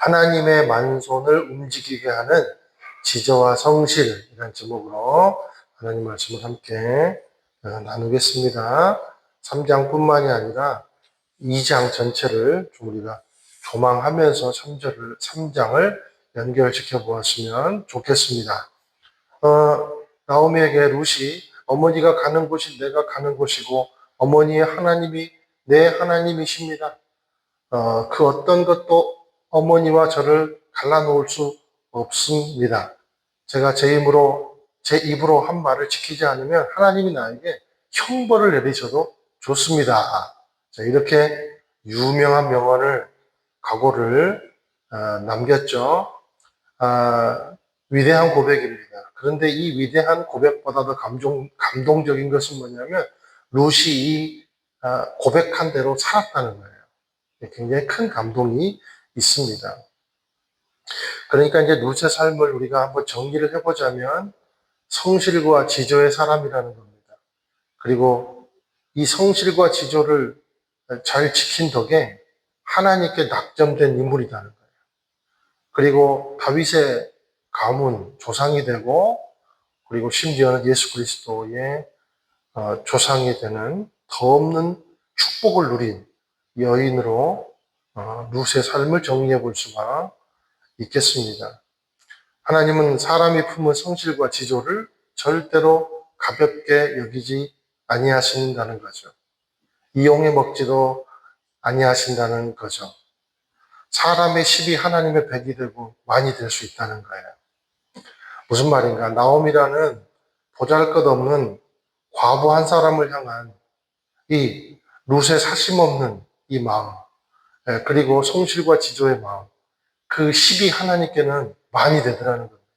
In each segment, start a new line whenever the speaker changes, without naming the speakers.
하나님의 만손을 움직이게 하는 지저와 성실이라는 제목으로 하나님 말씀을 함께 나누겠습니다. 3장뿐만이 아니라 2장 전체를 좀 우리가 조망하면서 3장을 연결시켜 보았으면 좋겠습니다. 나오미에게 룻이 어머니가 가는 곳이 내가 가는 곳이고 어머니의 하나님이 내 하나님이십니다. 그 어떤 것도 어머니와 저를 갈라놓을 수 없습니다. 제가 제 입으로 한 말을 지키지 않으면 하나님이 나에게 형벌을 내리셔도 좋습니다. 자, 이렇게 유명한 명언을 각오를 남겼죠. 위대한 고백입니다. 그런데 이 위대한 고백보다도 감동적인 것은 뭐냐면 룻이 이 고백한 대로 살았다는 거예요. 굉장히 큰 감동이 있습니다. 그러니까 이제 룻의 삶을 우리가 한번 정리를 해보자면 성실과 지조의 사람이라는 겁니다. 그리고 이 성실과 지조를 잘 지킨 덕에 하나님께 낙점된 인물이라는 거예요. 그리고 다윗의 가문 조상이 되고 그리고 심지어는 예수 그리스도의 조상이 되는 더 없는 축복을 누린 여인으로 룻의 삶을 정리해 볼 수가 있겠습니다. 하나님은 사람이 품은 성실과 지조를 절대로 가볍게 여기지 아니하신다는 거죠. 이용해 먹지도 아니하신다는 거죠. 사람의 10이 하나님의 100이 되고 많이 될 수 있다는 거예요. 무슨 말인가? 나옴이라는 보잘것없는 과부 한 사람을 향한 이 룻의 사심없는 이 마음, 그리고 성실과 지조의 마음, 그 10이 하나님께는 많이 되더라는 겁니다.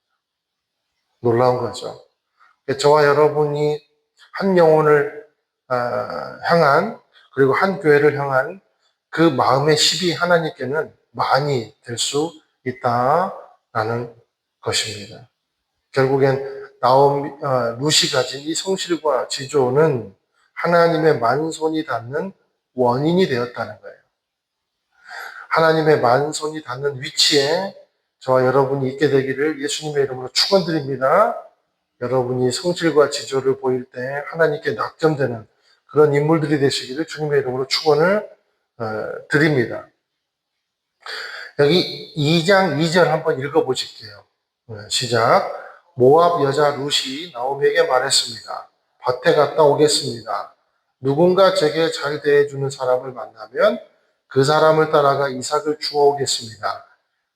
놀라운 거죠. 저와 여러분이 한 영혼을 향한, 그리고 한 교회를 향한 그 마음의 10이 하나님께는 많이 될 수 있다라는 것입니다. 결국엔 룻이 가진 이 성실과 지조는 하나님의 만손이 닿는 원인이 되었다는 거예요. 하나님의 만손이 닿는 위치에 저와 여러분이 있게 되기를 예수님의 이름으로 축원드립니다. 여러분이 성실과 지조를 보일 때 하나님께 낙점되는 그런 인물들이 되시기를 주님의 이름으로 축원을 드립니다. 여기 2장 2절 한번 읽어보실게요. 시작. 모압 여자 룻이 나오미에게 말했습니다. 밭에 갔다 오겠습니다. 누군가 제게 잘 대해주는 사람을 만나면 그 사람을 따라가 이삭을 주워오겠습니다.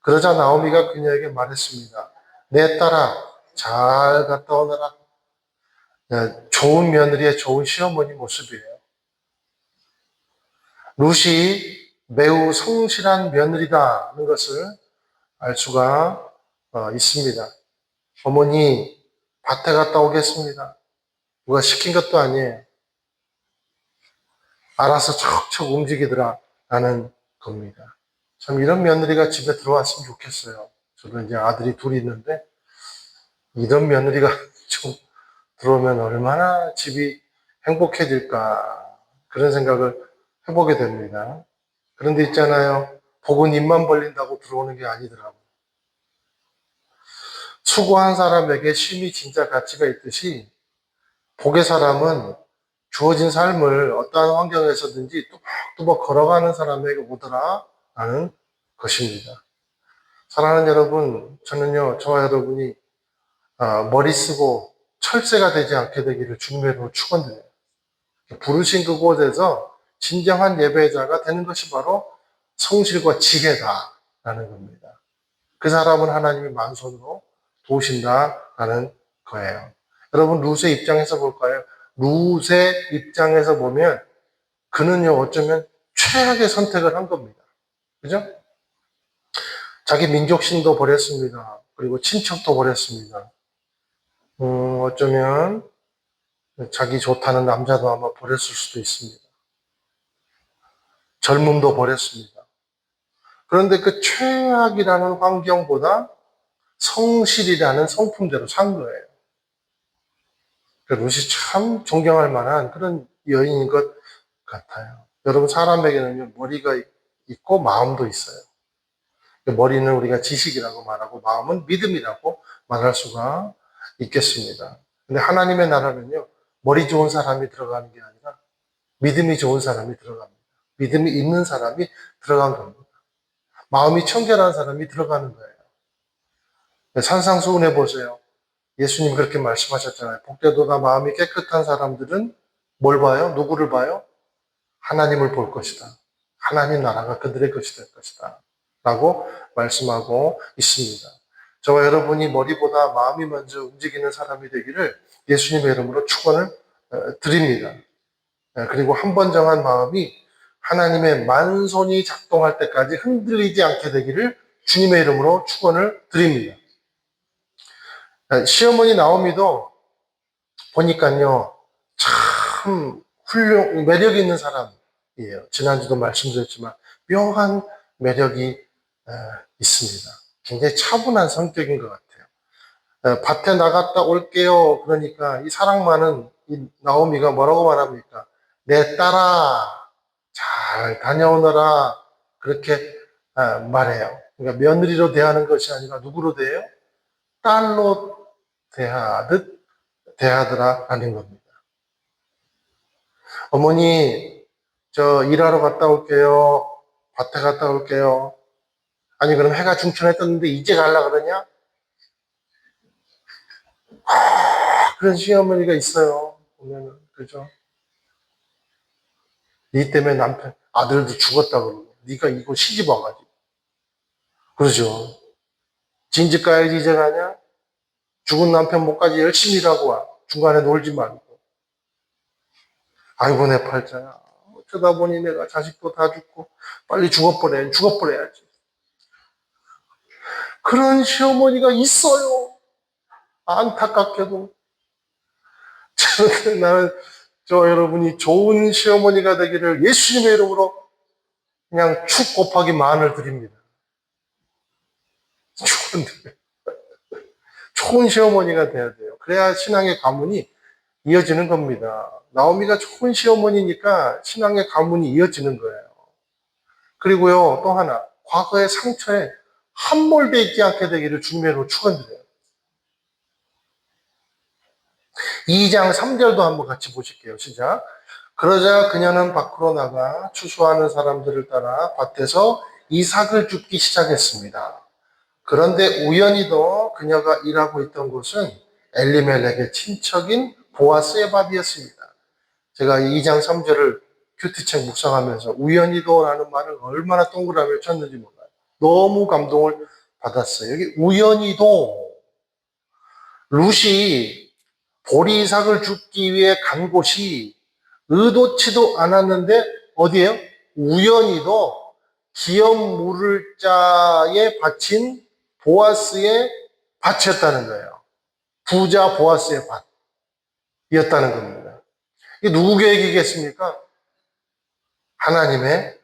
그러자 나오미가 그녀에게 말했습니다. 내 딸아, 잘 갔다 오너라. 좋은 며느리의 좋은 시어머니 모습이에요. 룻이 매우 성실한 며느리다는 것을 알 수가 있습니다. 어머니, 밭에 갔다 오겠습니다. 누가 시킨 것도 아니에요. 알아서 척척 움직이더라 라는 겁니다. 참 이런 며느리가 집에 들어왔으면 좋겠어요. 저도 이제 아들이 둘이 있는데 이런 며느리가 좀 들어오면 얼마나 집이 행복해질까 그런 생각을 해보게 됩니다. 그런데 있잖아요. 복은 입만 벌린다고 들어오는 게 아니더라고요. 수고한 사람에게 쉼이 진짜 가치가 있듯이 복의 사람은 주어진 삶을 어떠한 환경에서든지 뚜벅뚜벅 걸어가는 사람에게 오더라 라는 것입니다. 사랑하는 여러분, 저는요, 저와 여러분이 머리 쓰고 철새가 되지 않게 되기를 주님의 이름으로 축원드려요. 부르신 그곳에서 진정한 예배자가 되는 것이 바로 성실과 지혜다라는 겁니다. 그 사람은 하나님이 만손으로 도우신다라는 거예요. 여러분 룻의 입장에서 볼까요? 룻의 입장에서 보면 그는요 어쩌면 최악의 선택을 한 겁니다. 그죠? 자기 민족신도 버렸습니다. 그리고 친척도 버렸습니다. 어쩌면 자기 좋다는 남자도 아마 버렸을 수도 있습니다. 젊음도 버렸습니다. 그런데 그 최악이라는 환경보다 성실이라는 성품대로 산 거예요. 룻이 참 존경할 만한 그런 여인인 것 같아요. 여러분 사람에게는 머리가 있고 마음도 있어요. 머리는 우리가 지식이라고 말하고 마음은 믿음이라고 말할 수가 있겠습니다. 근데 하나님의 나라는요, 머리 좋은 사람이 들어가는 게 아니라 믿음이 좋은 사람이 들어갑니다. 믿음이 있는 사람이 들어간 겁니다. 마음이 청결한 사람이 들어가는 거예요. 산상수훈해 보세요. 예수님 그렇게 말씀하셨잖아요. 복되도다 마음이 깨끗한 사람들은 뭘 봐요? 누구를 봐요? 하나님을 볼 것이다. 하나님 나라가 그들의 것이 될 것이다. 라고 말씀하고 있습니다. 저와 여러분이 머리보다 마음이 먼저 움직이는 사람이 되기를 예수님의 이름으로 축원을 드립니다. 그리고 한 번 정한 마음이 하나님의 만손이 작동할 때까지 흔들리지 않게 되기를 주님의 이름으로 축원을 드립니다. 시어머니 나오미도 보니까요, 참 매력 있는 사람이에요. 지난주도 말씀드렸지만 묘한 매력이 있습니다. 굉장히 차분한 성격인 것 같아요. 밭에 나갔다 올게요. 그러니까 이 사랑 많은 이 나오미가 뭐라고 말합니까? 내 딸아, 잘 다녀오너라. 그렇게 말해요. 그러니까 며느리로 대하는 것이 아니라 누구로 대해요? 딸로 대하듯 대하더라라는 겁니다. 어머니, 저 일하러 갔다 올게요. 밭에 갔다 올게요. 아니, 그럼 해가 중천에 떴는데 이제 가려고 그러냐? 그런 시어머니가 있어요. 보면은, 그죠? 니 때문에 남편, 아들도 죽었다 그러고, 니가 이거 시집 와가지고. 그러죠. 진즉 가야지 이제 가냐? 죽은 남편 목까지 열심히 일하고 와. 중간에 놀지 말고. 아이고, 내 팔자야. 어쩌다 보니 내가 자식도 다 죽고, 빨리 죽어버려야지. 그런 시어머니가 있어요. 안타깝게도. 나는 여러분이 좋은 시어머니가 되기를 예수님의 이름으로 그냥 축 곱하기 만을 드립니다. 축원드려요. 좋은 시어머니가 돼야 돼요. 그래야 신앙의 가문이 이어지는 겁니다. 나오미가 좋은 시어머니니까 신앙의 가문이 이어지는 거예요. 그리고요, 또 하나, 과거의 상처에 함몰돼 있지 않게 되기를 주님의 이름으로 축원드려요. 2장 3절도 한번 같이 보실게요. 시작. 그러자 그녀는 밖으로 나가 추수하는 사람들을 따라 밭에서 이삭을 줍기 시작했습니다. 그런데 우연히도 그녀가 일하고 있던 곳은 엘리멜렉의 친척인 보아스의 밭이었습니다. 제가 2장 3절을 큐티책 묵상하면서 우연히도라는 말을 얼마나 동그라미를 쳤는지 몰라요. 너무 감동을 받았어요. 여기 우연히도 룻이 보리삭을 줍기 위해 간 곳이 의도치도 않았는데 어디에요? 우연히도 기업 물을 자에 바친 보아스의 밭이었다는 거예요. 부자 보아스의 밭이었다는 겁니다. 이게 누구 계획이겠습니까? 하나님의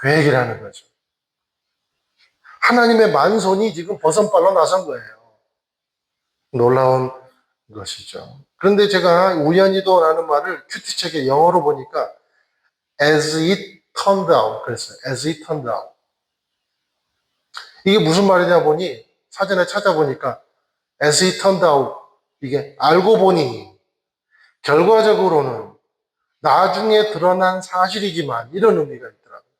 계획이라는 거죠. 하나님의 만손이 지금 버선발로 나선 거예요. 놀라운 것이죠. 그런데 제가 우연히도라는 말을 큐티책에 영어로 보니까 as it turned out 그랬어요. as it turned out. 이게 무슨 말이냐 보니 사전에 찾아보니까 as it turned out 이게 알고 보니 결과적으로는 나중에 드러난 사실이지만 이런 의미가 있더라고요.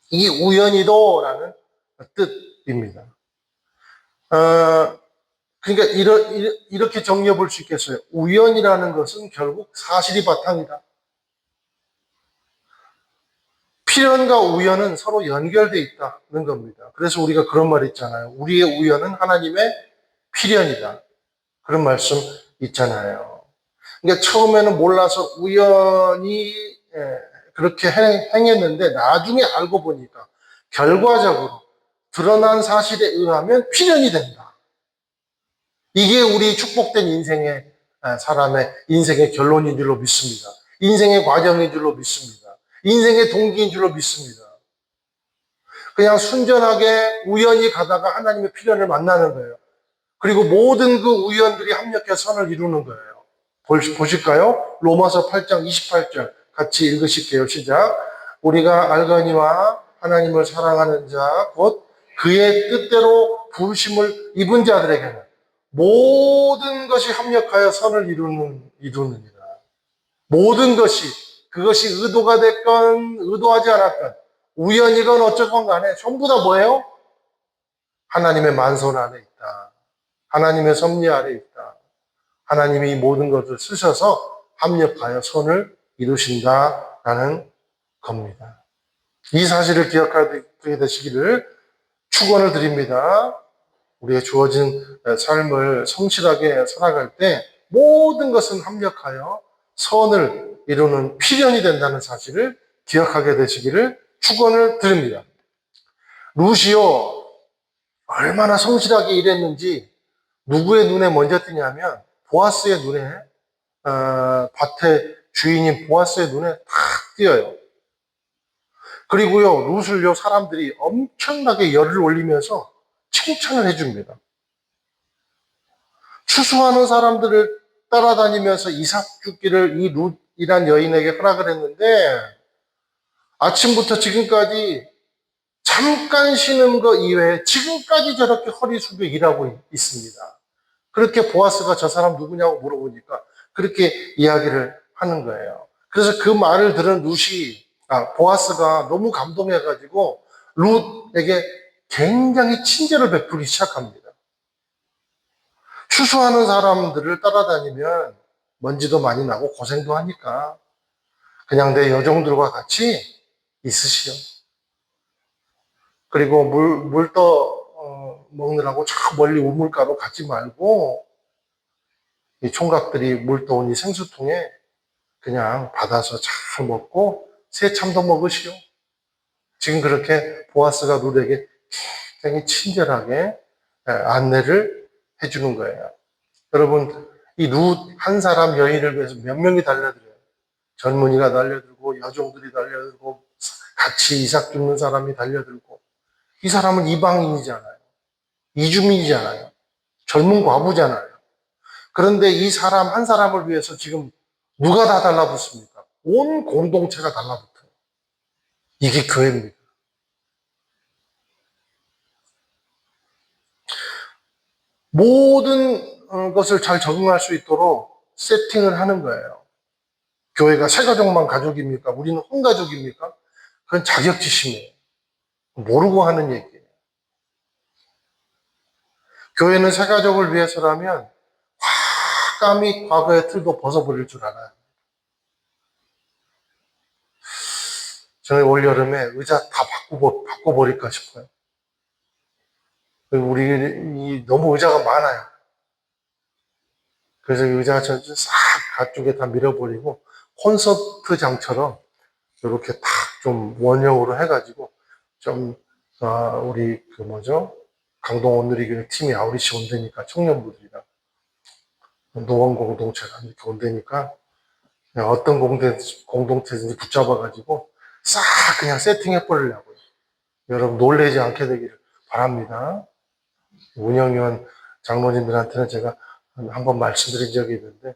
이게 우연히도라는 뜻입니다. 그러니까 이렇게 정리해 볼 수 있겠어요. 우연이라는 것은 결국 사실이 바탕이다. 필연과 우연은 서로 연결되어 있다는 겁니다. 그래서 우리가 그런 말 있잖아요. 우리의 우연은 하나님의 필연이다. 그런 말씀 있잖아요. 그러니까 처음에는 몰라서 우연히 그렇게 행했는데 나중에 알고 보니까 결과적으로 드러난 사실에 의하면 필연이 된다. 이게 우리 축복된 인생의 사람의 인생의 결론인 줄로 믿습니다. 인생의 과정인 줄로 믿습니다. 인생의 동기인 줄로 믿습니다. 그냥 순전하게 우연히 가다가 하나님의 필연을 만나는 거예요. 그리고 모든 그 우연들이 합력해서 선을 이루는 거예요. 보실까요? 로마서 8장 28절 같이 읽으실게요. 시작. 우리가 알거니와 하나님을 사랑하는 자, 곧 그의 뜻대로 부르심을 입은 자들에게는 모든 것이 합력하여 선을 이루느니라. 모든 것이, 그것이 의도가 됐건 의도하지 않았건 우연이건 어쩌건 간에 전부 다 뭐예요? 하나님의 만손 안에 있다. 하나님의 섭리 아래 있다. 하나님이 이 모든 것을 쓰셔서 합력하여 선을 이루신다라는 겁니다. 이 사실을 기억하게 되시기를 축원을 드립니다. 우리의 주어진 삶을 성실하게 살아갈 때 모든 것은 합력하여 선을 이루는 필연이 된다는 사실을 기억하게 되시기를 축원을 드립니다. 루시오 얼마나 성실하게 일했는지 누구의 눈에 먼저 띄냐면 보아스의 눈에 밭의 주인인 보아스의 눈에 탁 띄어요. 그리고요 룻을요 사람들이 엄청나게 열을 올리면서 칭찬을 해줍니다. 추수하는 사람들을 따라다니면서 이삭 죽기를 이 룻이란 여인에게 허락을 했는데 아침부터 지금까지 잠깐 쉬는 거 이외에 지금까지 저렇게 허리 숙여 일하고 있습니다. 그렇게 보아스가 저 사람 누구냐고 물어보니까 그렇게 이야기를 하는 거예요. 그래서 그 말을 들은 보아스가 너무 감동해가지고 룻에게 굉장히 친절을 베풀기 시작합니다. 추수하는 사람들을 따라다니면 먼지도 많이 나고 고생도 하니까 그냥 내 여종들과 같이 있으시오. 그리고 물 먹느라고 저 멀리 우물가로 가지 말고 이 총각들이 물 떠온 이 생수통에 그냥 받아서 잘 먹고 새참도 먹으시오. 지금 그렇게 보아스가 룻에게 굉장히 친절하게 안내를 해주는 거예요. 여러분, 이 룻 한 사람 여인을 위해서 몇 명이 달려들어요. 젊은이가 달려들고 여종들이 달려들고 같이 이삭 줍는 사람이 달려들고 이 사람은 이방인이잖아요. 이주민이잖아요. 젊은 과부잖아요. 그런데 이 사람 한 사람을 위해서 지금 누가 다 달라붙습니까? 온 공동체가 달라붙어요. 이게 교회입니다. 모든 것을 잘 적응할 수 있도록 세팅을 하는 거예요. 교회가 새 가족만 가족입니까? 우리는 혼 가족입니까? 그건 자격지심이에요. 모르고 하는 얘기예요. 교회는 새 가족을 위해서라면 화감히 과거의 틀도 벗어버릴 줄 알아요. 저는 올여름에 의자 다 바꿔버릴까 싶어요. 우리 너무 의자가 많아요. 그래서 의자가 싹 가쪽에 다 밀어버리고 콘서트장처럼 이렇게 탁 좀 원형으로 해가지고 좀 우리 강동 온누리교회 팀이 아우리시 온다니까 청년부들이랑 노원 공동체가 이렇게 온다니까 그냥 어떤 공동체든지 붙잡아가지고 싹 그냥 세팅해버리려고요. 여러분 놀라지 않게 되기를 바랍니다. 운영위원 장로님들한테는 제가 한번 말씀드린 적이 있는데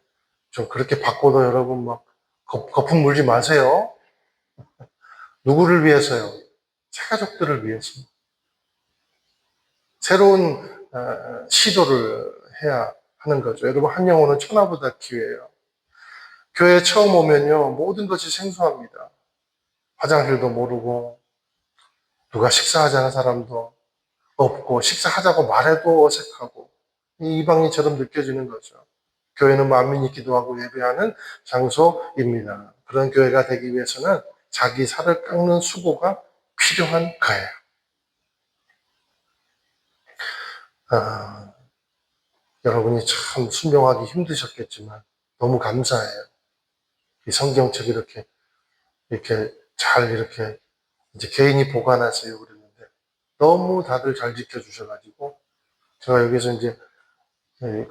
좀 그렇게 바꿔도 여러분 막 거품 물지 마세요. 누구를 위해서요? 새가족들을 위해서. 새로운 시도를 해야 하는 거죠. 여러분 한 영혼은 천하보다 귀해요. 교회에 처음 오면요 모든 것이 생소합니다. 화장실도 모르고 누가 식사하자는 사람도 없고 식사하자고 말해도 어색하고 이방인처럼 느껴지는 거죠. 교회는 만민이 기도하고 예배하는 장소입니다. 그런 교회가 되기 위해서는 자기 살을 깎는 수고가 필요한 거예요. 여러분이 참 순종하기 힘드셨겠지만 너무 감사해요. 이 성경책 이렇게 잘 이렇게 이제 개인이 보관하세요 그랬는데 너무 다들 잘 지켜주셔가지고 제가 여기서 이제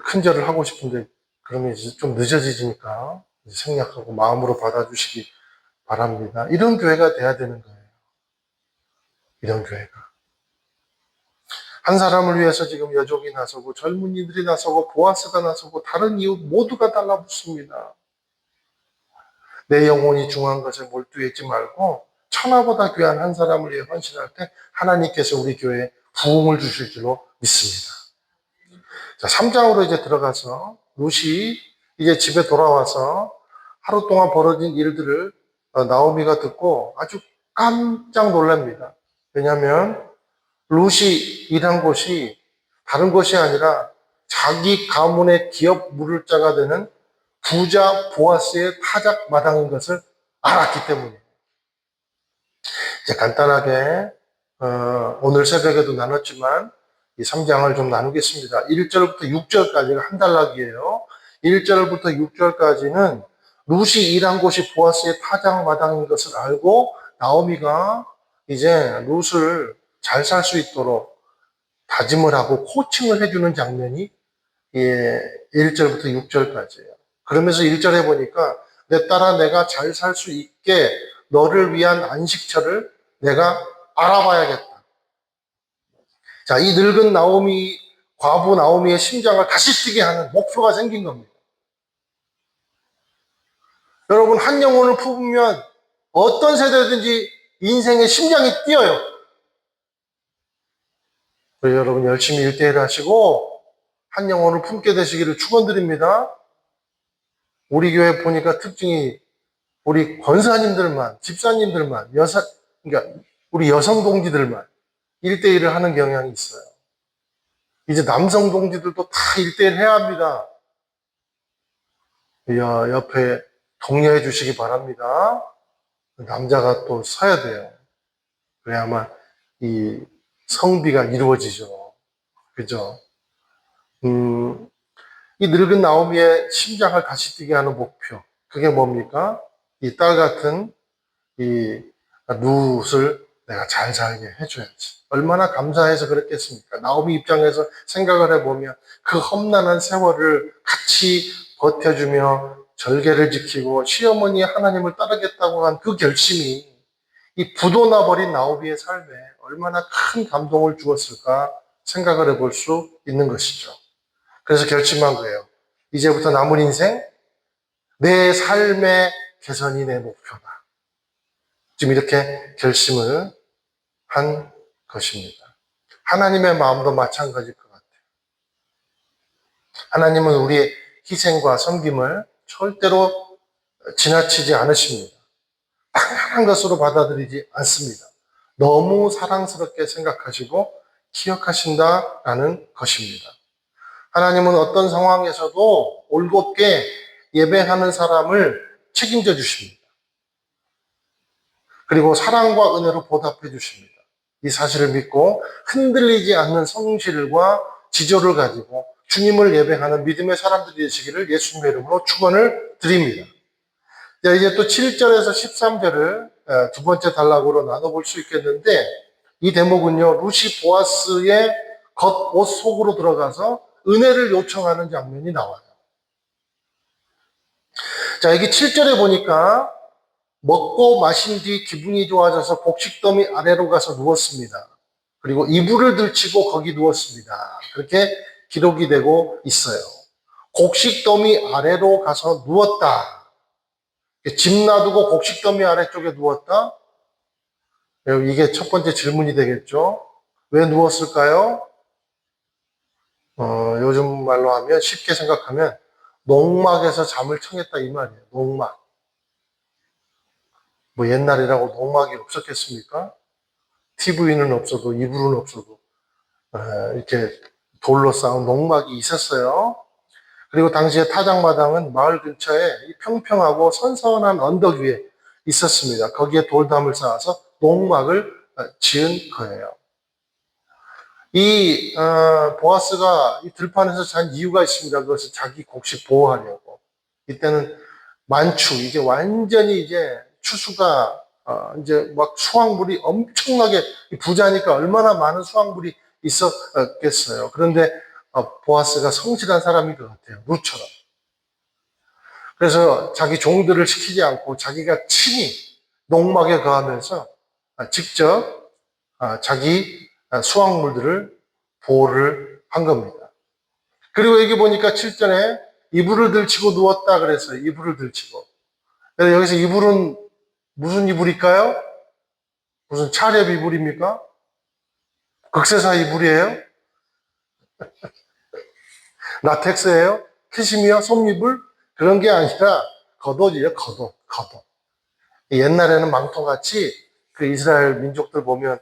큰절을 하고 싶은데 그러면 이제 좀 늦어지니까 생략하고 마음으로 받아주시기 바랍니다. 이런 교회가 돼야 되는 거예요. 이런 교회가. 한 사람을 위해서 지금 여종이 나서고 젊은이들이 나서고 보아스가 나서고 다른 이웃 모두가 달라붙습니다. 내 영혼이 중요한 것에 몰두하지 말고 천하보다 귀한 한 사람을 위해 헌신할 때 하나님께서 우리 교회에 부흥을 주실 줄로 믿습니다. 자, 3장으로 이제 들어가서 룻이 이제 집에 돌아와서 하루 동안 벌어진 일들을 나오미가 듣고 아주 깜짝 놀랍니다. 왜냐하면 룻이 일한 곳이 다른 곳이 아니라 자기 가문의 기업 물을자가 되는 부자 보아스의 타작 마당인 것을 알았기 때문이에요. 이제 간단하게 오늘 새벽에도 나눴지만 이 3장을 좀 나누겠습니다. 1절부터 6절까지가 한 단락이에요. 1절부터 6절까지는 룻이 일한 곳이 보아스의 타작 마당인 것을 알고 나오미가 이제 룻을 잘 살 수 있도록 다짐을 하고 코칭을 해주는 장면이 1절부터 6절까지예요. 그러면서 1절에 보니까 내 딸아 내가 잘 살 수 있게 너를 위한 안식처를 내가 알아봐야겠다. 자, 이 늙은 나오미, 과부 나오미의 심장을 다시 뛰게 하는 목표가 생긴 겁니다. 여러분, 한 영혼을 품으면 어떤 세대든지 인생의 심장이 뛰어요. 그래서 여러분 열심히 1대1 하시고 한 영혼을 품게 되시기를 축원드립니다. 우리 교회 보니까 특징이 우리 권사님들만, 집사님들만, 그러니까 우리 여성 동지들만 1대1을 하는 경향이 있어요. 이제 남성 동지들도 다 1대1 해야 합니다. 옆에 독려해 주시기 바랍니다. 남자가 또 서야 돼요. 그래야만 이 성비가 이루어지죠. 그죠? 이 늙은 나오미의 심장을 다시 뛰게 하는 목표. 그게 뭡니까? 이 딸 같은 이 룻을 내가 잘 살게 해줘야지. 얼마나 감사해서 그랬겠습니까? 나오미 입장에서 생각을 해보면 그 험난한 세월을 같이 버텨주며 절개를 지키고 시어머니 하나님을 따르겠다고 한 그 결심이 이 부도나 버린 나오미의 삶에 얼마나 큰 감동을 주었을까 생각을 해볼 수 있는 것이죠. 그래서 결심한 거예요. 이제부터 남은 인생 내 삶의 개선이 내 목표다. 지금 이렇게 결심을 한 것입니다. 하나님의 마음도 마찬가지일 것 같아요. 하나님은 우리의 희생과 섬김을 절대로 지나치지 않으십니다. 당연한 것으로 받아들이지 않습니다. 너무 사랑스럽게 생각하시고 기억하신다라는 것입니다. 하나님은 어떤 상황에서도 올곧게 예배하는 사람을 책임져 주십니다. 그리고 사랑과 은혜로 보답해 주십니다. 이 사실을 믿고 흔들리지 않는 성실과 지조를 가지고 주님을 예배하는 믿음의 사람들이 되시기를 예수님의 이름으로 축원을 드립니다. 자, 이제 또 7절에서 13절을 두 번째 단락으로 나눠볼 수 있겠는데 이 대목은요, 룻이 보아스의 겉옷 속으로 들어가서 은혜를 요청하는 장면이 나와요. 자, 여기 7절에 보니까 먹고 마신 뒤 기분이 좋아져서 곡식더미 아래로 가서 누웠습니다. 그리고 이불을 들치고 거기 누웠습니다. 그렇게 기록이 되고 있어요. 곡식더미 아래로 가서 누웠다. 집 놔두고 곡식더미 아래쪽에 누웠다? 이게 첫 번째 질문이 되겠죠. 왜 누웠을까요? 요즘 말로 하면 쉽게 생각하면 농막에서 잠을 청했다 이 말이에요. 농막. 뭐 옛날이라고 농막이 없었겠습니까? TV는 없어도 이불은 없어도 이렇게 돌로 쌓은 농막이 있었어요. 그리고 당시에 타작마당은 마을 근처에 평평하고 선선한 언덕 위에 있었습니다. 거기에 돌담을 쌓아서 농막을 지은 거예요. 이 보아스가 이 들판에서 잔 이유가 있습니다. 그것을 자기 곡식 보호하려고. 이때는 만추, 이게 완전히 이제 추수가 이제 막 수확물이 엄청나게 부자니까 얼마나 많은 수확물이 있었겠어요. 그런데 보아스가 성실한 사람인 것 같아요. 룻처럼. 그래서 자기 종들을 시키지 않고 자기가 친히 농막에 거하면서 직접 자기 수확물들을 보호를 한 겁니다. 그리고 여기 보니까 7절에 이불을 들치고 누웠다 그랬어요. 이불을 들치고. 그래서 여기서 이불은 무슨 이불일까요? 무슨 차렵 이불입니까? 극세사 이불이에요? 라텍스예요? 캐시미어? 솜이불? 그런 게 아니라 겉옷이에요. 겉옷. 옛날에는 망토같이 그 이스라엘 민족들 보면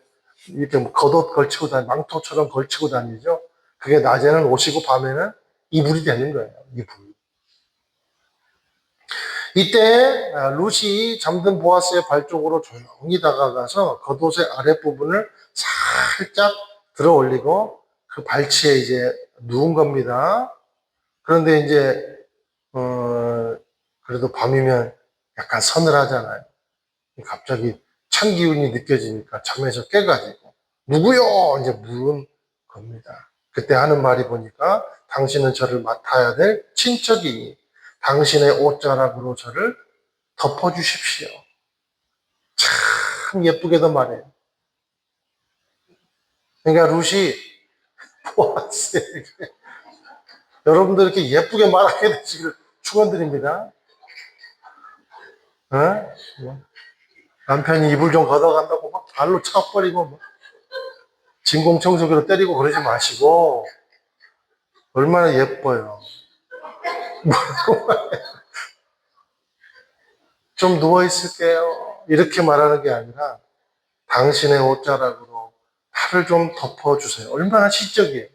이렇게 뭐 겉옷 걸치고 망토처럼 걸치고 다니죠. 그게 낮에는 옷이고 밤에는 이불이 되는 거예요. 이불. 이때 룻이 잠든 보아스의 발 쪽으로 조용히 다가가서 겉옷의 아랫부분을 살짝 들어 올리고 그 발치에 이제 누운 겁니다. 그런데 이제 그래도 밤이면 약간 서늘하잖아요. 갑자기 찬 기운이 느껴지니까 잠에서 깨가지고 누구요? 이제 물은 겁니다. 그때 하는 말이 보니까 당신은 저를 맡아야 될 친척이니 당신의 옷자락으로 저를 덮어주십시오. 참 예쁘게도 말해요. 그러니까 룻이 보았어요. 여러분들 이렇게 예쁘게 말하게 되시기를 축원드립니다. 어? 남편이 이불 좀 걷어간다고 막 발로 차버리고 뭐 진공청소기로 때리고 그러지 마시고 얼마나 예뻐요. 좀 누워있을게요. 이렇게 말하는 게 아니라 당신의 옷자락으로 팔을 좀 덮어주세요. 얼마나 시적이에요.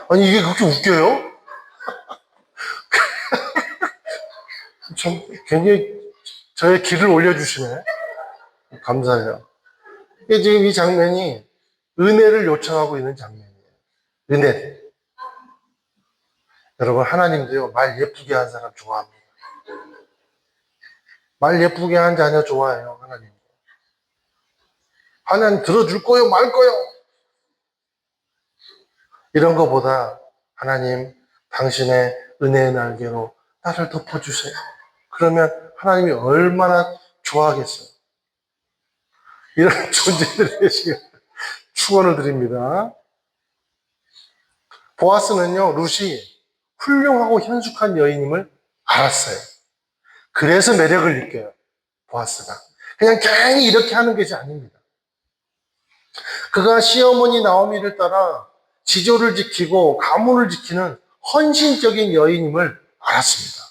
아니 이게 그렇게 웃겨요? 참 굉장히 저의 기를 올려주시네. 감사해요. 이게 지금 이 장면이 은혜를 요청하고 있는 장면이에요. 은혜. 여러분 하나님도요 말 예쁘게 한 사람 좋아합니다. 말 예쁘게 한 자녀 좋아해요. 하나님. 하나님 들어줄 거요 말 거요. 이런 거보다 하나님 당신의 은혜의 날개로 나를 덮어주세요. 그러면 하나님이 얼마나 좋아하겠어요. 이런 존재들이 계시길 축원을 드립니다. 보아스는요 룻이 훌륭하고 현숙한 여인임을 알았어요. 그래서 매력을 느껴요. 보아스가 그냥 괜히 이렇게 하는 것이 아닙니다. 그가 시어머니 나오미를 따라 지조를 지키고 가문을 지키는 헌신적인 여인임을 알았습니다.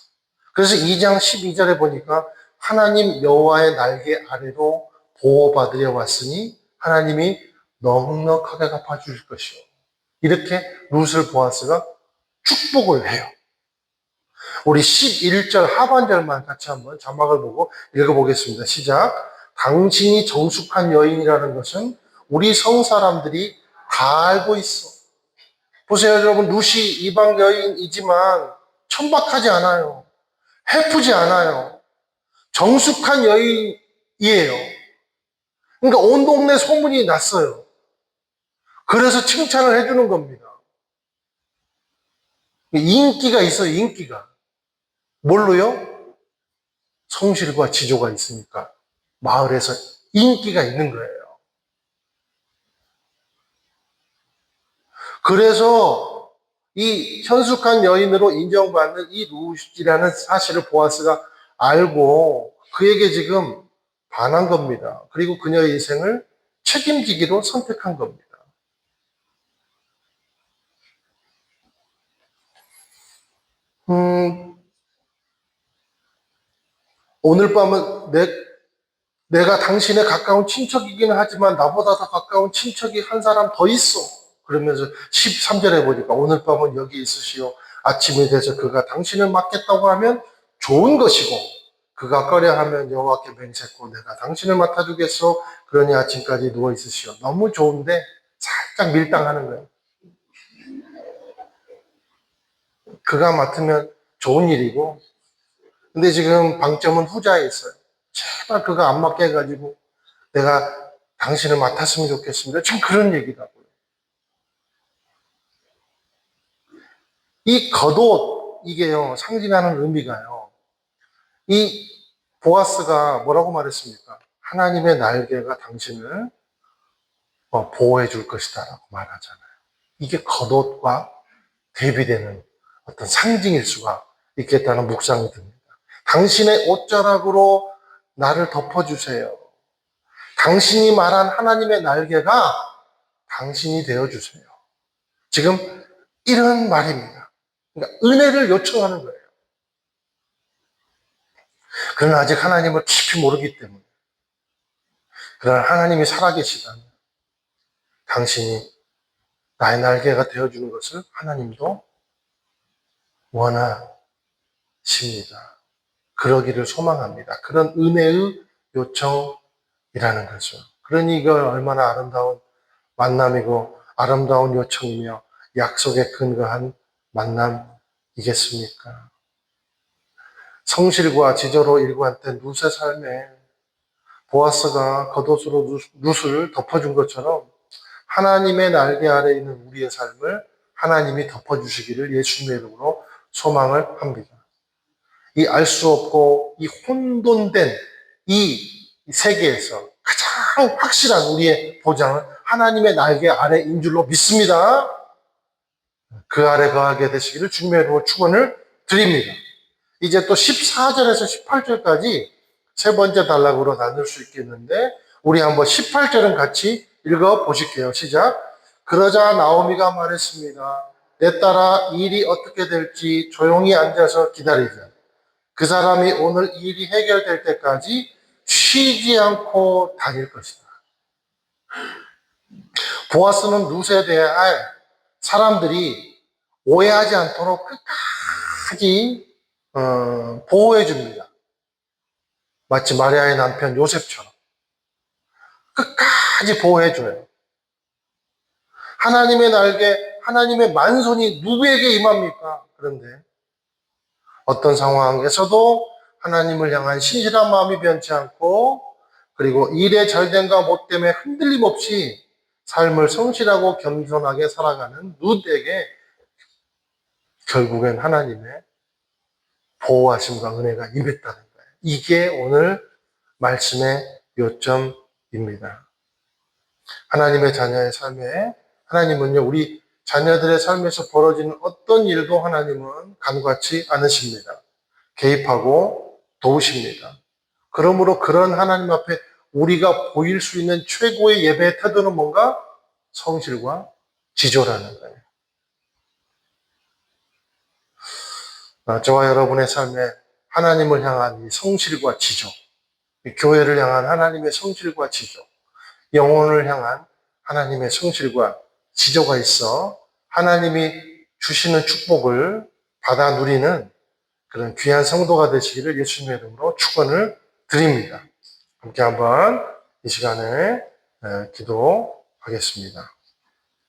그래서 2장 12절에 보니까 하나님 여호와의 날개 아래로 보호받으려 왔으니 하나님이 넉넉하게 갚아주실 것이요. 이렇게 룻을 보아스가 축복을 해요. 우리 11절 하반절만 같이 한번 자막을 보고 읽어보겠습니다. 시작. 당신이 정숙한 여인이라는 것은 우리 성사람들이 다 알고 있어. 보세요, 여러분. 룻이 이방 여인이지만 천박하지 않아요. 해프지 않아요. 정숙한 여인이에요. 그러니까 온 동네 소문이 났어요. 그래서 칭찬을 해주는 겁니다. 인기가 있어요, 인기가. 뭘로요? 성실과 지조가 있으니까 마을에서 인기가 있는 거예요. 그래서 이 현숙한 여인으로 인정받는 이 룻이라는 사실을 보아스가 알고 그에게 지금 반한 겁니다. 그리고 그녀의 인생을 책임지기로 선택한 겁니다. 오늘 밤은 내가 당신의 가까운 친척이기는 하지만 나보다 더 가까운 친척이 한 사람 더 있어. 그러면서 13절에 보니까 오늘 밤은 여기 있으시오. 아침이 돼서 그가 당신을 맡겠다고 하면 좋은 것이고 그가 꺼려하면 여호와께 맹세코 내가 당신을 맡아주겠소. 그러니 아침까지 누워 있으시오. 너무 좋은데 살짝 밀당하는 거예요. 그가 맡으면 좋은 일이고 근데 지금 방점은 후자에 있어요. 제발 그가 안 맡게 해가지고 내가 당신을 맡았으면 좋겠습니다. 지금 그런 얘기라고요. 이 겉옷, 이게요, 상징하는 의미가요. 이 보아스가 뭐라고 말했습니까? 하나님의 날개가 당신을 보호해 줄 것이다 라고 말하잖아요. 이게 겉옷과 대비되는 어떤 상징일 수가 있겠다는 묵상이 듭니다. 당신의 옷자락으로 나를 덮어주세요. 당신이 말한 하나님의 날개가 당신이 되어주세요. 지금 이런 말입니다. 그러니까 은혜를 요청하는 거예요. 그러나 아직 하나님을 깊이 모르기 때문에. 그러나 하나님이 살아계시다면 당신이 나의 날개가 되어주는 것을 하나님도 원하십니다. 그러기를 소망합니다. 그런 은혜의 요청이라는 거죠. 그러니 이걸 얼마나 아름다운 만남이고 아름다운 요청이며 약속에 근거한 만남이겠습니까? 성실과 지저로 일관된 룻의 삶에 보아스가 겉옷으로 룻을 덮어준 것처럼 하나님의 날개 아래 있는 우리의 삶을 하나님이 덮어주시기를 예수님의 이름으로 소망을 합니다. 이 알 수 없고 이 혼돈된 이 세계에서 가장 확실한 우리의 보장은 하나님의 날개 아래인 줄로 믿습니다. 그 아래 거하게 되시기를 주님의 이름으로 축원을 드립니다. 이제 또 14절에서 18절까지 세 번째 단락으로 나눌 수 있겠는데 우리 한번 18절은 같이 읽어 보실게요. 시작. 그러자 나오미가 말했습니다. 내 딸아 일이 어떻게 될지 조용히 앉아서 기다리자. 그 사람이 오늘 일이 해결될 때까지 쉬지 않고 다닐 것이다. 보아스는 룻에 대해 사람들이 오해하지 않도록 끝까지 보호해 줍니다. 마치 마리아의 남편 요셉처럼 끝까지 보호해 줘요. 하나님의 날개, 하나님의 만손이 누구에게 임합니까? 그런데 어떤 상황에서도 하나님을 향한 신실한 마음이 변치 않고 그리고 일의 잘됨과 못됨에 흔들림 없이 삶을 성실하고 겸손하게 살아가는 룻에게 결국엔 하나님의 보호하심과 은혜가 임했다는 거예요. 이게 오늘 말씀의 요점입니다. 하나님의 자녀의 삶에 하나님은요, 우리 자녀들의 삶에서 벌어지는 어떤 일도 하나님은 간과치 않으십니다. 개입하고 도우십니다. 그러므로 그런 하나님 앞에 우리가 보일 수 있는 최고의 예배의 태도는 뭔가? 성실과 지조라는 거예요. 저와 여러분의 삶에 하나님을 향한 이 성실과 지조, 교회를 향한 하나님의 성실과 지조, 영혼을 향한 하나님의 성실과 지조가 있어 하나님이 주시는 축복을 받아 누리는 그런 귀한 성도가 되시기를 예수님의 이름으로 축원을 드립니다. 함께 한번 이 시간에 기도하겠습니다.